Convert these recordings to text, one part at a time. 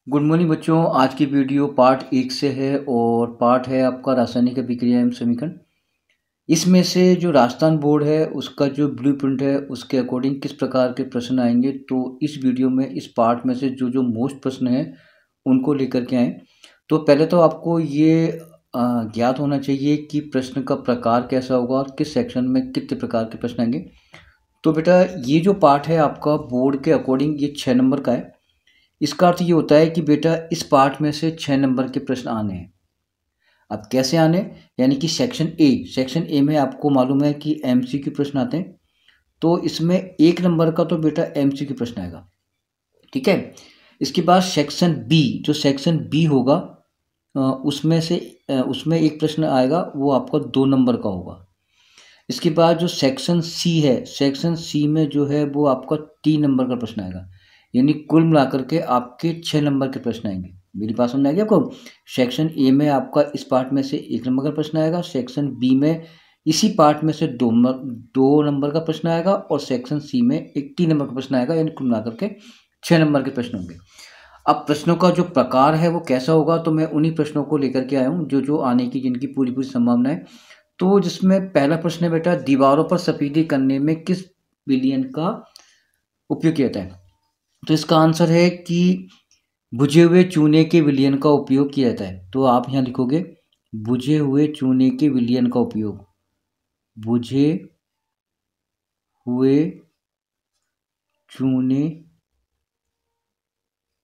Good morning बच्चों। आज की वीडियो पार्ट 1 से है और पार्ट है आपका रासायनिक अभिक्रिया एवं समीकरण। इसमें से जो राजस्थान बोर्ड है उसका जो ब्लूप्रिंट है उसके अकॉर्डिंग किस प्रकार के प्रश्न आएंगे, तो इस वीडियो में इस पार्ट में से जो जो मोस्ट प्रश्न हैं उनको लेकर के आए। तो पहले तो आपको ये ज्ञात होना चाहिए कि प्रश्न का प्रकार कैसा होगा और किस सेक्शन में कितने प्रकार के प्रश्न आएंगे। तो बेटा ये जो पार्ट है आपका बोर्ड के अकॉर्डिंग ये 6 नंबर का है। इसका अर्थ ये होता है कि बेटा इस पार्ट में से 6 नंबर के प्रश्न आने हैं। अब कैसे आने, यानी कि सेक्शन ए में आपको मालूम है कि एमसीक्यू प्रश्न आते हैं। तो इसमें 1 नंबर का तो बेटा एमसीक्यू प्रश्न आएगा, ठीक है। इसके बाद सेक्शन बी, जो सेक्शन बी होगा उसमें एक प्रश्न आएगा, वो आपका 2 नंबर का होगा। इसके बाद जो सेक्शन सी है, सेक्शन सी में जो है वो आपका 3 नंबर का प्रश्न आएगा। यानी कुल मिलाकर के आपके 6 नंबर के प्रश्न आएंगे। मेरी बात समझ आ गई आपको। सेक्शन ए में आपका इस पार्ट में से 1 नंबर का प्रश्न आएगा, सेक्शन बी में इसी पार्ट में से 2 नंबर का प्रश्न आएगा और सेक्शन सी में एक 3 नंबर का प्रश्न आएगा। यानी कुल मिलाकर के 6 नंबर के प्रश्न होंगे। अब प्रश्नों का जो प्रकार है वो कैसा होगा, तो मैं उन्हीं प्रश्नों को लेकर के आया हूँ जो जो आने की जिनकी पूरी पूरी संभावना है। तो जिसमें पहला प्रश्न है बेटा, दीवारों पर सफेदी करने में किस विलयन का उपयोग किया जाता है। तो इसका आंसर है कि बुझे हुए चूने के विलयन का उपयोग किया जाता है। तो आप यहाँ लिखोगे बुझे हुए चूने के विलयन का उपयोग, बुझे हुए चूने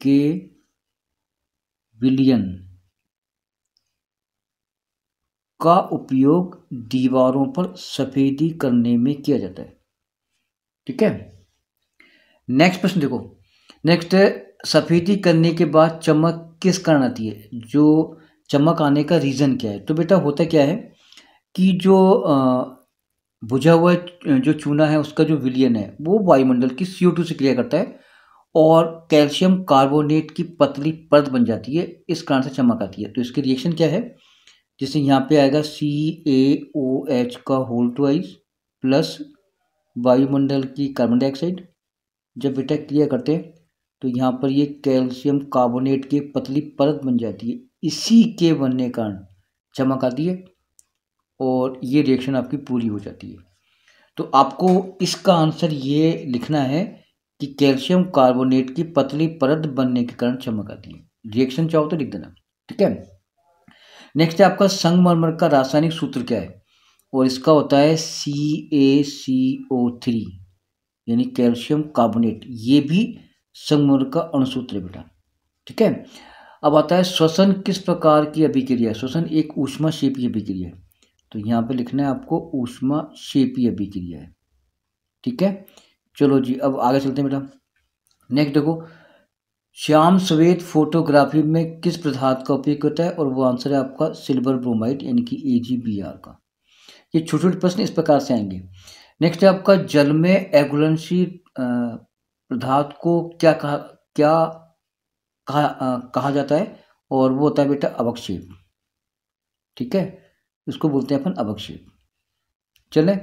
के विलयन का उपयोग दीवारों पर सफेदी करने में किया जाता है, ठीक है। नेक्स्ट प्रश्न देखो। नेक्स्ट है, सफेदी करने के बाद चमक किस कारण आती है। जो चमक आने का रीज़न क्या है। तो बेटा होता क्या है कि जो बुझा हुआ जो चूना है उसका जो विलयन है वो वायुमंडल की CO2 से क्रिया करता है और कैल्शियम कार्बोनेट की पतली परत बन जाती है। इस कारण से चमक आती है। तो इसकी रिएक्शन क्या है, जैसे यहाँ पे आएगा CaOH का होल ट्वाइस प्लस वायुमंडल की कार्बन डाइऑक्साइड। जब बेटा क्रिया करते हैं तो यहाँ पर ये कैल्शियम कार्बोनेट की पतली परत बन जाती है। इसी के बनने के कारण चमक आती है और ये रिएक्शन आपकी पूरी हो जाती है। तो आपको इसका आंसर ये लिखना है कि कैल्शियम कार्बोनेट की पतली परत बनने के कारण चमक आती है। रिएक्शन चाहो तो लिख देना, ठीक है। नेक्स्ट है आपका संगमरमर का रासायनिक सूत्र क्या है। और इसका होता है CaCO3 यानी कैल्शियम कार्बोनेट। ये भी संगमरमर का अणुसूत्र है बेटा, ठीक है। अब आता है श्वसन किस प्रकार की अभिक्रिया है। श्वसन एक ऊष्माक्षेपी अभिक्रिया है। तो यहाँ पे लिखना है आपको ऊष्माक्षेपी अभिक्रिया है, ठीक है। चलो जी अब आगे चलते हैं बेटा। नेक्स्ट देखो, श्याम श्वेत फोटोग्राफी में किस पदार्थ का उपयोग होता है। और वो आंसर है आपका सिल्वर ब्रोमाइड यानी कि AgBr का। ये छोटे छोटे प्रश्न इस प्रकार से आएंगे। नेक्स्ट है आपका, जल में अघुलनशील पदार्थ को कहा जाता है। और वो होता है बेटा अवक्षेप, ठीक है। इसको बोलते हैं अपन अवक्षेप। चले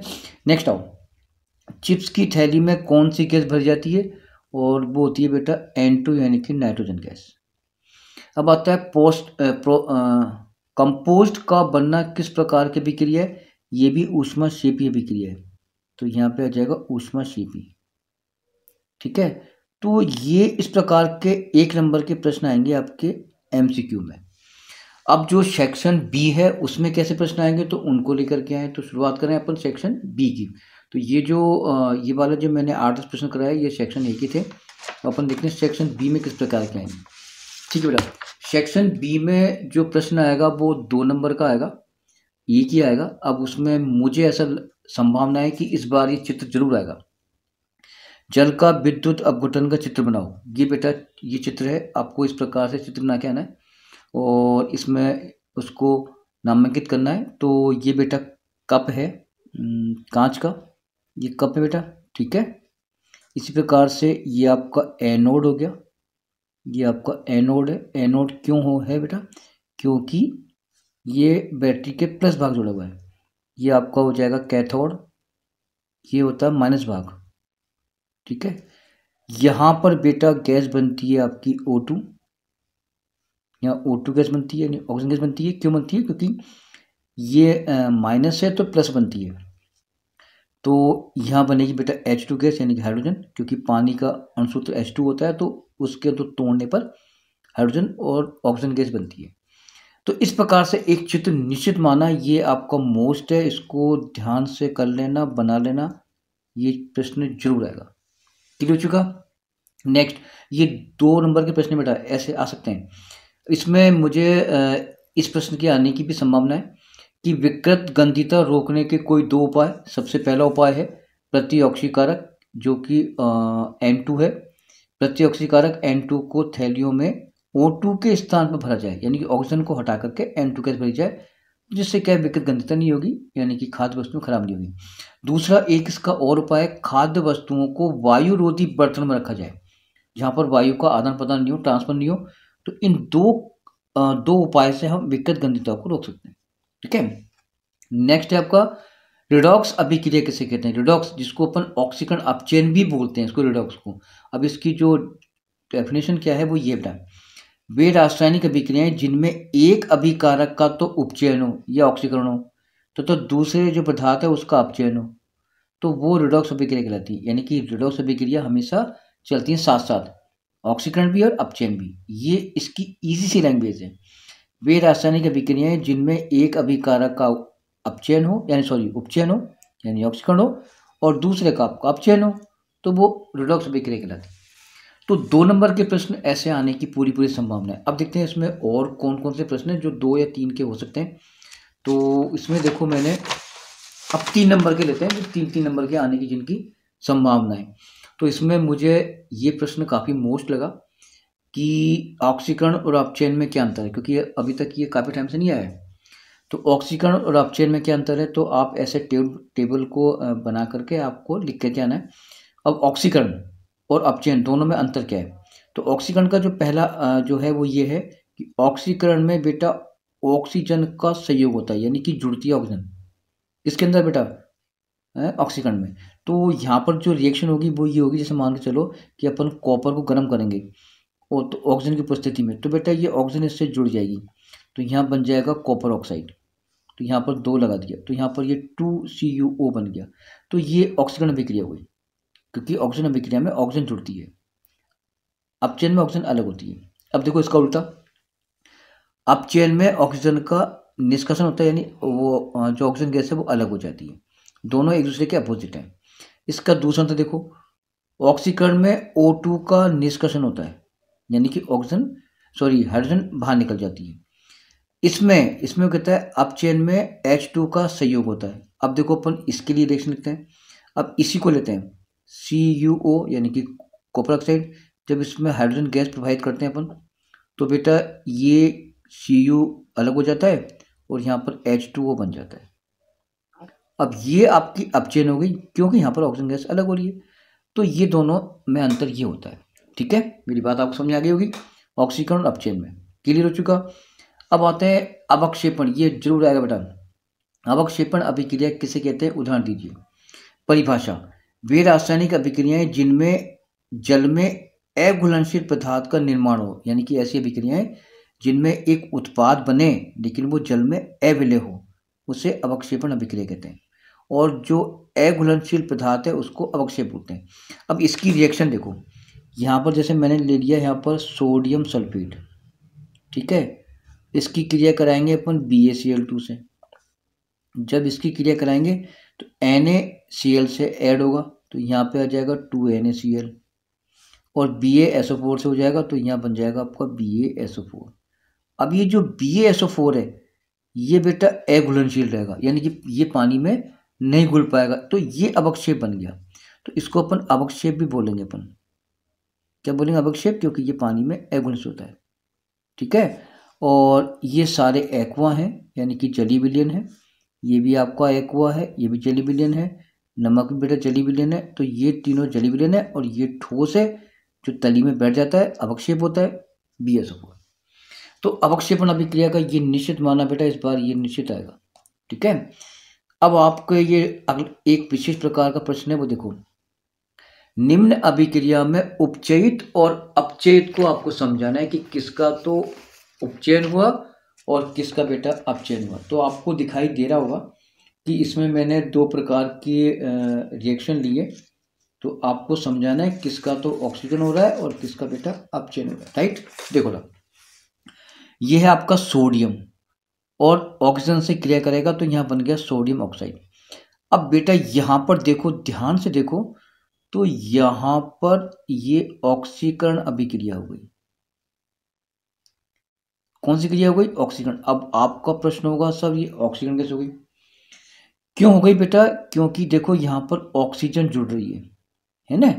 नेक्स्ट आओ, चिप्स की थैली में कौन सी गैस भरी जाती है। और वो होती है बेटा N2 यानी कि नाइट्रोजन गैस। अब आता है कंपोस्ट का बनना किस प्रकार की अभिक्रिया है। ये भी ऊष्माक्षेपी अभिक्रिया है। तो यहाँ पे आ जाएगा ऊष्माक्षेपी, ठीक है। तो ये इस प्रकार के 1 नंबर के प्रश्न आएंगे आपके MCQ में। अब जो सेक्शन बी है उसमें कैसे प्रश्न आएंगे तो उनको लेकर के आए। तो शुरुआत करें अपन सेक्शन बी की। तो ये जो ये वाला जो मैंने 8 प्रश्न कराया ये सेक्शन ए के थे। तो अपन देखते हैं सेक्शन बी में किस प्रकार के आएंगे, ठीक है बेटा। सेक्शन बी में जो प्रश्न आएगा वो 2 नंबर का आएगा, एक ही आएगा। अब उसमें मुझे ऐसा संभावना है कि इस बार ये चित्र जरूर आएगा। जल का विद्युत अपघटन का चित्र बनाओ। ये बेटा ये चित्र है, आपको इस प्रकार से चित्र बना के आना है और इसमें उसको नामांकित करना है। तो ये बेटा कप है कांच का, ये कप है बेटा, ठीक है। इसी प्रकार से ये आपका एनोड हो गया, ये आपका एनोड है। एनोड क्यों हो है बेटा, क्योंकि ये बैटरी के प्लस भाग जुड़ा हुआ है। ये आपका हो जाएगा कैथोड, ये होता है माइनस भाग, ठीक है। यहाँ पर बेटा गैस बनती है आपकी O2 यहाँ O2 गैस बनती है, यानी ऑक्सीजन गैस बनती है। क्यों बनती है? क्योंकि ये माइनस है तो प्लस बनती है। तो यहाँ बनेगी बेटा H2 गैस यानी कि हाइड्रोजन, क्योंकि पानी का अणुसूत्र H2 होता है, तो उसके तो तोड़ने पर हाइड्रोजन और ऑक्सीजन गैस बनती है। तो इस प्रकार से एक चित्र निश्चित माना, ये आपका मोस्ट है, इसको ध्यान से कर लेना, बना लेना, ये प्रश्न जरूर आएगा। क्लियर हो चुका? नेक्स्ट, ये 2 नंबर के प्रश्न बेटा ऐसे आ सकते हैं। इसमें मुझे इस प्रश्न के आने की भी संभावना है कि विकृत गंधिता रोकने के कोई 2 उपाय। सबसे पहला उपाय है प्रतिऑक्सीकारक, जो कि N2 है। प्रतिऑक्सीकारक N2 को थैलियों में O2 के स्थान पर भरा जाए, यानी कि ऑक्सीजन को हटा करके N2 गैस भरी जाए, जिससे क्या विकृत गंधिता नहीं होगी, यानी कि खाद्य वस्तुएं खराब नहीं होगी। दूसरा एक इसका और उपाय, खाद्य वस्तुओं को वायुरोधी बर्तन में रखा जाए, जहाँ पर वायु का आदान प्रदान नहीं हो, ट्रांसफर नहीं हो। तो इन दो उपाय से हम विकृत गंधिता को रोक सकते हैं। ठीक है। नेक्स्ट है आपका रिडॉक्स अभिक्रिया किसे कहते हैं? रिडॉक्स, जिसको अपन ऑक्सीकरण अपचयन भी बोलते हैं, इसको रिडॉक्स को। अब इसकी जो डेफिनेशन क्या है वो ये बेटा, वे रासायनिक अभिक्रियाएं जिनमें एक अभिकारक का तो उपचयन हो या ऑक्सीकरण हो, तो दूसरे जो पदार्थ है उसका अपचयन हो, तो वो रिडॉक्स अभिक्रिया कहलाती है। यानी कि रिडॉक्स अभिक्रिया हमेशा चलती है साथ साथ, ऑक्सीकरण भी और अपचयन भी। ये इसकी इजी सी लैंग्वेज है। वे रासायनिक अभिक्रियाएं जिनमें एक अभिकारक का अपचयन हो, यानी उपचयन हो, यानी ऑक्सीकरण हो, और दूसरे का आपका अपचयन हो, तो वो रिडॉक्स अभिक्रिया कहलाती है। तो 2 नंबर के प्रश्न ऐसे आने की पूरी संभावना है। अब देखते हैं इसमें और कौन कौन से प्रश्न हैं जो 2 या 3 के हो सकते हैं। तो इसमें देखो मैंने अब 3 नंबर के लेते हैं, जो 3 नंबर के आने की जिनकी संभावना है। तो इसमें मुझे ये प्रश्न काफ़ी मोस्ट लगा कि ऑक्सीकरण और अपचयन में क्या अंतर है, क्योंकि अभी तक ये काफ़ी टाइम से नहीं आया है। तो ऑक्सीकरण और अपचयन में क्या अंतर है, तो आप ऐसे टेबल को बना करके आपको लिख के आना है। अब ऑक्सीकरण और अपचयन दोनों में अंतर क्या है? तो ऑक्सीकरण का जो पहला जो है वो ये है कि ऑक्सीकरण में बेटा ऑक्सीजन का संयोग होता है, यानी कि जुड़ती है ऑक्सीजन इसके अंदर बेटा ऑक्सीकरण में। तो यहाँ पर जो रिएक्शन होगी वो ये होगी, जैसे मान के चलो कि अपन कॉपर को गर्म करेंगे और तो ऑक्सीजन की उपस्थिति में, तो बेटा ये ऑक्सीजन इससे जुड़ जाएगी, तो यहाँ बन जाएगा कॉपर ऑक्साइड। तो यहाँ पर 2 लगा दिया, तो यहाँ पर ये 2CuO बन गया। तो ये ऑक्सीकरण अभिक्रिया हुई, क्योंकि ऑक्सीजन अभिक्रिया में ऑक्सीजन जुड़ती है, अपचयन में ऑक्सीजन अलग होती है। अब देखो इसका उल्टा, अपचयन में ऑक्सीजन का निष्कासन होता है, यानी वो जो ऑक्सीजन गैस है वो अलग हो जाती है। दोनों एक दूसरे के अपोजिट हैं। इसका दूसरा अंतर देखो, ऑक्सीकरण में O2 का निष्कासन होता है, यानी कि हाइड्रोजन बाहर निकल जाती है। इसमें कहता है अपचयन में H2 का संयोग होता है। अब देखो अपन इसके लिए रिएक्शन लिखते हैं। अब इसी को लेते हैं CuO, यानी कि कॉपर ऑक्साइड। जब इसमें हाइड्रोजन गैस प्रवाहित करते हैं अपन, तो बेटा ये Cu अलग हो जाता है और यहाँ पर H2O बन जाता है। अब ये आपकी अपचयन हो गई, क्योंकि यहाँ पर ऑक्सीजन गैस अलग हो रही है। तो ये दोनों में अंतर ये होता है। ठीक है, मेरी बात आपको समझ आ गई होगी ऑक्सीकरण और अपचयन में। क्लियर हो चुका? अब आते हैं अवक्षेपण, ये जरूर आएगा बेटा। अवक्षेपण अभिक्रिया किसे कहते हैं, उदाहरण दीजिए। परिभाषा, वे रासायनिक अभिक्रियाएं जिनमें जल में अघुलनशील पदार्थ का निर्माण हो, यानी कि ऐसी अभिक्रियाएं जिनमें एक उत्पाद बने लेकिन वो जल में अविलय हो, उसे अवक्षेपण अभिक्रिया कहते हैं। और जो अघुलनशील पदार्थ है उसको अवक्षेप बोलते हैं। अब इसकी रिएक्शन देखो, यहाँ पर जैसे मैंने ले लिया यहाँ पर सोडियम सल्फेट, ठीक है, इसकी क्रिया कराएंगे अपन BaCl2 से। जब इसकी क्रिया कराएंगे तो NaCl से ऐड होगा, तो यहाँ पे आ जाएगा 2NaCl, और BaSO4 से हो जाएगा, तो यहाँ बन जाएगा आपका BaSO4। अब ये जो BaSO4 है ये बेटा अघुलनशील रहेगा, यानी कि ये पानी में नहीं घुल पाएगा, तो ये अवक्षेप बन गया। तो इसको अपन अवक्षेप भी बोलेंगे। अपन क्या बोलेंगे, अवक्षेप, क्योंकि ये पानी में अघुलनशील होता है। ठीक है, और ये सारे एक्वा हैं, यानी कि जली विलयन है। ये भी आपका एक्वा है, ये भी जली विलयन है। नमक भी बेटा जली विलयन है। तो ये तीनों जली विलयन है, और ये ठोस है जो तली में बैठ जाता है, अवक्षेप होता है BaSO4। तो अवक्षेपण अभिक्रिया का ये निश्चित माना बेटा, इस बार ये निश्चित आएगा। ठीक है, अब आपको ये एक विशेष प्रकार का प्रश्न है, वो देखो। निम्न अभिक्रिया में उपचयित और अपचयित को आपको समझाना है कि किसका तो उपचयन हुआ और किसका बेटा अपचयन हुआ। तो आपको दिखाई दे रहा होगा कि इसमें मैंने दो प्रकार के रिएक्शन लिए, तो आपको समझाना है किसका तो ऑक्सीजन हो रहा है और किसका बेटा अपचयन हो रहा है, राइट। देखो ना, ये है आपका सोडियम और ऑक्सीजन से क्रिया करेगा तो यहाँ बन गया सोडियम ऑक्साइड। अब बेटा यहाँ पर देखो, ध्यान से देखो, तो यहाँ पर ये ऑक्सीकरण अभिक्रिया हो गई। कौन सी क्रिया हो गई? ऑक्सीकरण। अब आपका प्रश्न होगा सर ये ऑक्सीकरण कैसे हो गई? क्यों हो गई बेटा? क्योंकि देखो यहाँ पर ऑक्सीजन जुड़ रही है ना,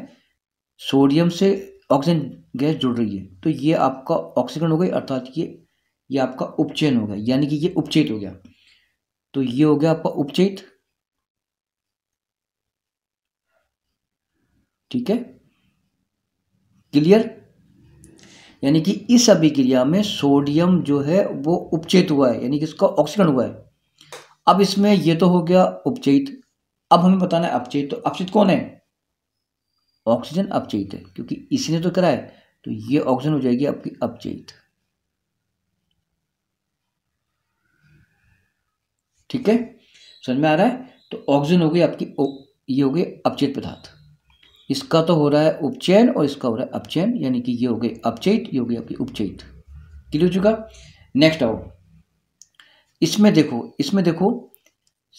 सोडियम से ऑक्सीजन गैस जुड़ रही है, तो ये आपका ऑक्सीकरण हो गई, अर्थात ये आपका उपचयन हो गया, यानी कि ये उपचयित हो गया। तो ये हो गया आपका उपचयित, ठीक है, क्लियर। यानी कि इस अभिक्रिया में सोडियम जो है वो उपचयित हुआ है, यानी कि इसका ऑक्सीकरण हुआ है। अब इसमें ये तो हो गया उपचयित, अब हमें बताना है अपचयित। तो अपचयित कौन है? ऑक्सीजन अपचयित है, क्योंकि इसी ने तो करा है, तो ये ऑक्सीजन हो जाएगी आपकी अपचयित, ठीक है, समझ में आ रहा है। तो ऑक्सीजन हो गई आपकी, ये हो गई अपचयित पदार्थ, इसका तो हो रहा है उपचयन और इसका हो रहा है अपचयन, यानी कि ये हो गई अपचयित, ये हो गई आपकी उपचयित। क्लियर हो चुका। नेक्स्ट आओ, इसमें देखो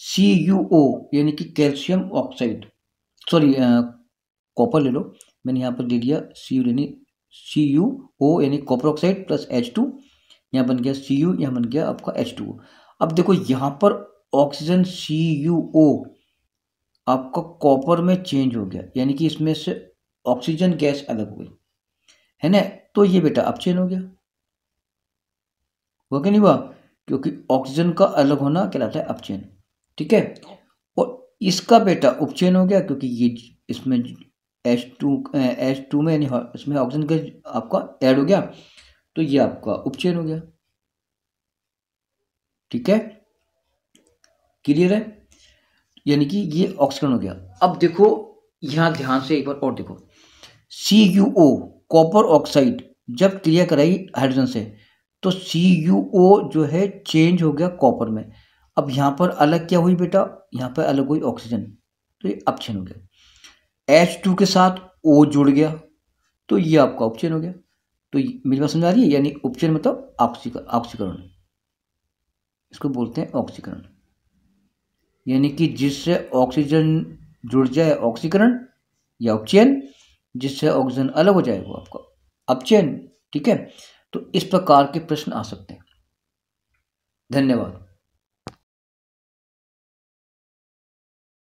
CuO यानी कि कैल्शियम ऑक्साइड, सॉरी कॉपर ले लो, मैंने यहाँ पर दे दिया CuO यानी कॉपर ऑक्साइड प्लस H2, यहाँ बन गया Cu, यहाँ बन गया आपका H2O। अब देखो यहाँ पर ऑक्सीजन CuO आपका कॉपर में चेंज हो गया, यानी कि इसमें से ऑक्सीजन गैस अलग हो गई, है ना, तो ये बेटा अपचयन हो गया, हुआ कि नहीं हुआ? क्योंकि ऑक्सीजन का अलग होना कहलाता है अपचयन, ठीक है। और इसका बेटा उपचयन हो गया, क्योंकि ये इसमें H2 में यानी इसमें ऑक्सीजन गैस आपका ऐड हो गया, तो ये आपका उपचयन हो गया, ठीक है, क्लियर है। यानी कि ये ऑक्सीकरण हो गया। अब देखो यहाँ ध्यान से एक बार और देखो, CuO कॉपर ऑक्साइड जब क्रिया कराई हाइड्रोजन से, तो CuO जो है चेंज हो गया कॉपर में। अब यहाँ पर अलग क्या हुई बेटा? यहाँ पर अलग हुई ऑक्सीजन, तो ये अपचयन हो गया। H2 के साथ O जुड़ गया, तो ये आपका उपचयन हो गया। तो मेरी बात समझ आ रही है? यानी उपचयन मतलब ऑक्सीकरण, इसको बोलते हैं ऑक्सीकरण, यानी कि जिससे ऑक्सीजन जुड़ जाए ऑक्सीकरण या उपचयन, जिससे ऑक्सीजन अलग हो जाए वो आपका अपचयन, ठीक है। तो इस प्रकार के प्रश्न आ सकते हैं। धन्यवाद।